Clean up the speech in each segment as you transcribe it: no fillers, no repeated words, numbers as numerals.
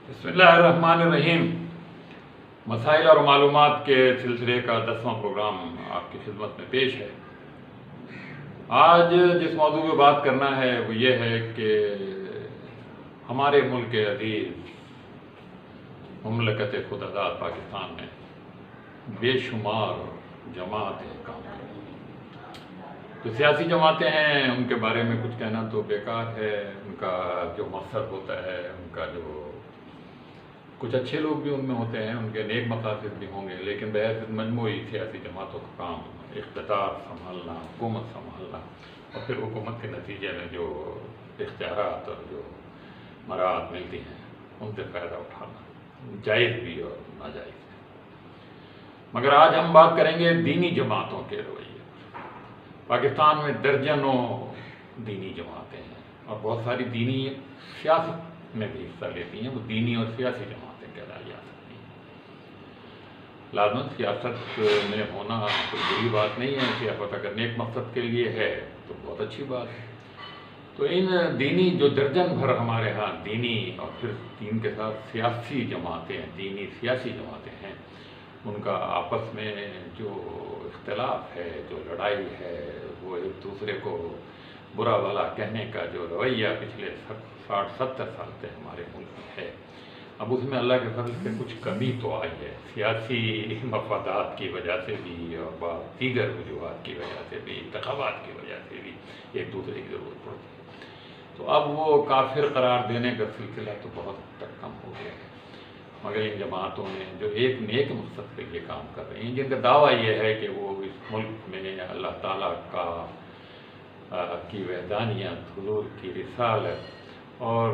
بسم اللہ الرحمن الرحیم۔ مسائل اور معلومات کے سلسلے کا 10واں پروگرام آپ کی خدمت میں پیش ہے۔ آج جس موضوع پہ بات کرنا ہے وہ یہ ہے کہ ہمارے ملک عزیز مملکت خود آزاد پاکستان میں بے شمار جماعتیں کام کر رہی ہیں۔ جو سیاسی جماعتیں ہیں ان کے بارے میں کچھ کہنا تو بیکار ہے۔ ان کا جو مقصد ہوتا ہے، ان کا جو کچھ اچھے لوگ بھی ان میں ہوتے ہیں، ان کے نیک مقاصد بھی ہوں گے، لیکن بحیثیت مجموعی سیاسی جماعتوں کا کام اقتدار سنبھالنا، حکومت سنبھالنا، اور پھر حکومت کے نتیجے میں جو اختیارات اور جو مراعات ملتی ہیں ان سے فائدہ اٹھانا، جائز بھی اور ناجائز بھی۔ مگر آج ہم بات کریں گے دینی جماعتوں کے رویے۔ پاکستان میں درجنوں دینی جماعتیں ہیں اور بہت ساری دینی سیاست میں بھی حصہ لیتی ہیں۔ وہ دینی اور سیاسی جماعتیں کہلائی جا سکتی ہیں۔ لازماً سیاست میں ہونا کوئی بری بات نہیں ہے، سیاست اگر نیک مقصد کے لیے ہے تو بہت اچھی بات ہے۔ تو ان دینی جو درجن بھر ہمارے ہاں دینی اور پھر دین کے ساتھ سیاسی جماعتیں، دینی سیاسی جماعتیں ہیں، ان کا آپس میں جو اختلاف ہے، جو لڑائی ہے، وہ ایک دوسرے کو برا بھلا کہنے کا جو رویہ پچھلے 60-70 سال سے ہمارے ملک میں ہے، اب اس میں اللہ کے فضل سے کچھ کمی تو آئی ہے، سیاسی مفادات کی وجہ سے بھی اور بعض دیگر وجوہات کی وجہ سے بھی، انتخابات کی وجہ سے بھی ایک دوسرے کی ضرورت پڑتی ہے۔ تو اب وہ کافر قرار دینے کا سلسلہ تو بہت حد تک کم ہو گیا ہے۔ مگر ان جماعتوں میں جو ایک نیک مقصد کے لیے کام کر رہی ہیں، جن کا دعویٰ یہ ہے کہ وہ اس ملک میں اللہ تعالیٰ کی وحدانیت، حضور کی رسالت اور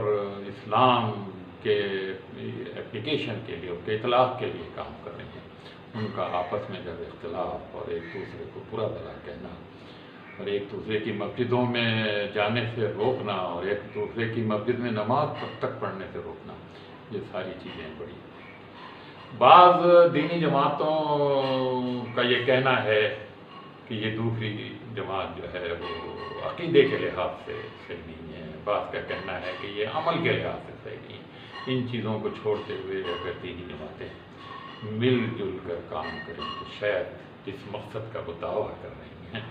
اسلام کے اپلیکیشن کے لیے، اس کے اطلاق کے لیے کام کر رہی ہیں، ان کا آپس میں جب اختلاف اور ایک دوسرے کو برا بھلا کہنا اور ایک دوسرے کی مسجدوں میں جانے سے روکنا اور ایک دوسرے کی مسجد میں نماز تک پڑھنے سے روکنا، یہ ساری چیزیں بڑی۔ بعض دینی جماعتوں کا یہ کہنا ہے کہ یہ دوسری جماعت جو ہے وہ عقیدے کے لحاظ سے صحیح نہیں ہے، بعض کا کہنا ہے کہ یہ عمل کے لحاظ سے صحیح نہیں ہے۔ ان چیزوں کو چھوڑتے ہوئے اگر دینی جماعتیں مل جل کر کام کریں تو شاید جس مقصد کا وہ دعویٰ کر رہی ہیں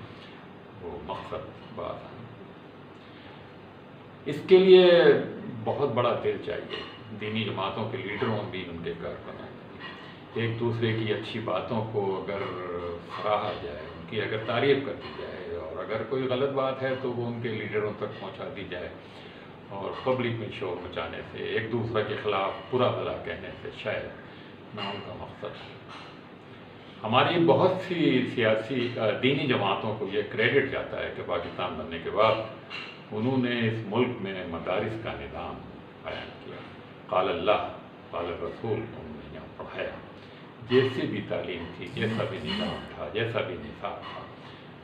وہ مقصد بات ہے۔ اس کے لیے بہت بڑا دل چاہیے۔ دینی جماعتوں کے لیڈروں بھی، ان کے کارکنوں بھی، ایک دوسرے کی اچھی باتوں کو اگر سراہا جائے، ان کی اگر تعریف کر دی جائے، اور اگر کوئی غلط بات ہے تو وہ ان کے لیڈروں تک پہنچا دی جائے، اور پبلک میں شور مچانے سے، ایک دوسرے کے خلاف برا بھلا کہنے سے شاید نہ ان کا مقصد ہے۔ ہماری بہت سی سیاسی دینی جماعتوں کو یہ کریڈٹ جاتا ہے کہ پاکستان بننے کے بعد انہوں نے اس ملک میں مدارس کا نظام قائم کیا، قال اللہ قال الرسول انہوں نے یہاں پڑھایا، جیسی بھی تعلیم تھی، جیسا بھی نظام تھا، جیسا بھی نصاب تھا،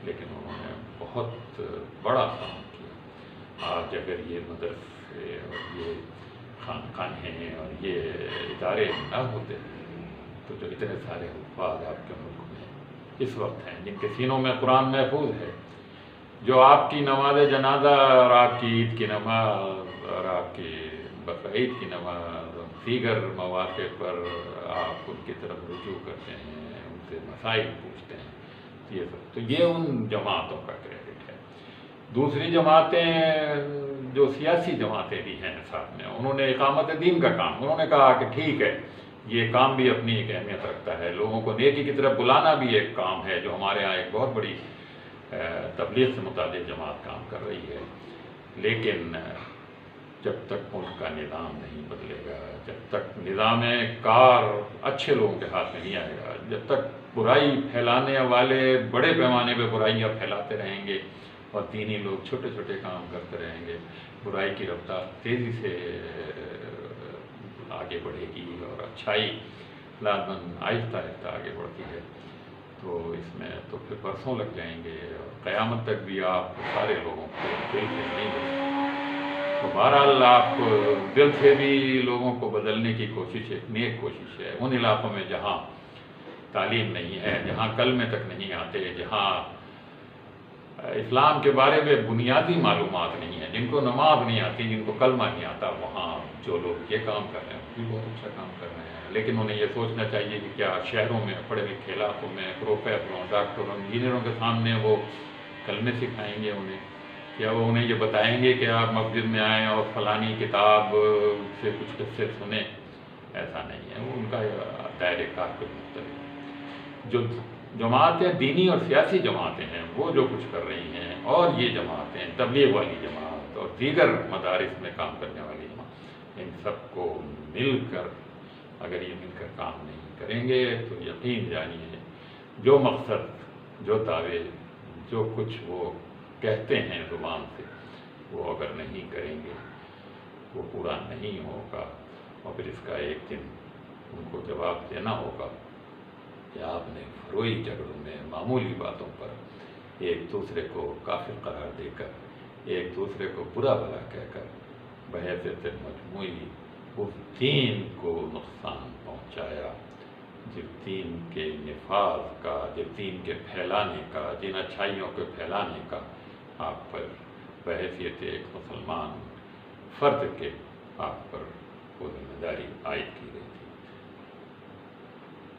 لیکن انہوں نے بہت بڑا کام کیا۔ آج اگر یہ مدرسے اور یہ خانقاہیں اور یہ ادارے نہ ہوتے تو جو اتنے سارے حفاظ آپ کے ملک میں اس وقت ہیں، جن کے سینوں میں قرآن محفوظ ہے، جو آپ کی نماز جنازہ اور آپ کی عید کی نماز اور آپ کی بقرعید کی نماز اور دیگر مواقع پر آپ ان کی طرف رجوع کرتے ہیں، ان سے مسائل پوچھتے ہیں، یہ سب تو یہ ان جماعتوں کا کریڈٹ ہے۔ دوسری جماعتیں جو سیاسی جماعتیں بھی ہیں ساتھ میں، انہوں نے اقامت دین کا کام، انہوں نے کہا کہ ٹھیک ہے، یہ کام بھی اپنی ایک اہمیت رکھتا ہے، لوگوں کو نیکی کی طرف بلانا بھی ایک کام ہے، جو ہمارے ہاں ایک بہت بڑی تبلیغ سے متعلق جماعت کام کر رہی ہے۔ لیکن جب تک ملک کا نظام نہیں بدلے گا، جب تک نظام کار اچھے لوگوں کے ہاتھ میں نہیں آئے گا، جب تک برائی پھیلانے والے بڑے پیمانے پہ برائیاں پھیلاتے رہیں گے اور دینی لوگ چھوٹے چھوٹے کام کرتے رہیں گے، برائی کی رفتار تیزی سے آگے بڑھے گی اور اچھائی لازماً آہستہ آہستہ آگے بڑھتی ہے، تو اس میں تو پھر برسوں لگ جائیں گے اور قیامت تک بھی آپ سارے لوگوں کو دل سے نہیں بدل۔ تو بہرحال آپ دل سے بھی لوگوں کو بدلنے کی کوشش ایک نیک کوشش ہے۔ ان علاقوں میں جہاں تعلیم نہیں ہے، جہاں کلمے تک نہیں آتے، جہاں اسلام کے بارے میں بنیادی معلومات نہیں ہیں، جن کو نماز نہیں آتی، جن کو کلمہ نہیں آتا، وہاں جو لوگ یہ کام کر رہے ہیں وہ بھی بہت اچھا کام کر رہے ہیں، لیکن انہیں یہ سوچنا چاہیے کہ کیا شہروں میں پڑھے لکھے علاقوں میں پروفیسروں، ڈاکٹروں، انجینئروں کے سامنے وہ کلمے سکھائیں گے انہیں؟ کیا وہ انہیں یہ بتائیں گے کہ آپ مسجد میں آئیں اور فلانی کتاب سے کچھ قصے سنیں؟ ایسا نہیں ہے، وہ ان کا دائرۂ کار کچھ مختلف ہے۔ جو جماعتیں دینی اور سیاسی جماعتیں ہیں وہ جو کچھ کر رہی ہیں، اور یہ جماعتیں تبلیغ والی جماعت اور دیگر مدارس میں کام کرنے والی جماعت، ان سب کو مل کر اگر یہ مل کر کام نہیں کریں گے تو یقین جانیے جو مقصد، جو دعوے، جو کچھ وہ کہتے ہیں زبان سے، وہ اگر نہیں کریں گے وہ پورا نہیں ہوگا، اور پھر اس کا ایک دن ان کو جواب دینا ہوگا کہ آپ نے فروئی جھگڑوں میں معمولی باتوں پر ایک دوسرے کو کافر قرار دے کر، ایک دوسرے کو برا بھلا کہہ کر بحیثیت مجموعی اس دین کو نقصان پہنچایا، جس دین کے نفاذ کا، جس دین کے پھیلانے کا، جن اچھائیوں کے پھیلانے کا آپ پر بحیثیت ایک مسلمان فرد کے آپ پر وہ ذمہ داری عائد کی گئی تھی۔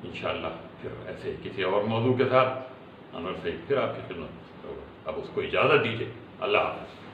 انشاءاللہ پھر ایسے کسی اور موضوع کے ساتھ انور سعید پھر آپ کی خدمت ہوگا۔ اب اس کو اجازت دیجیے۔ اللہ حافظ۔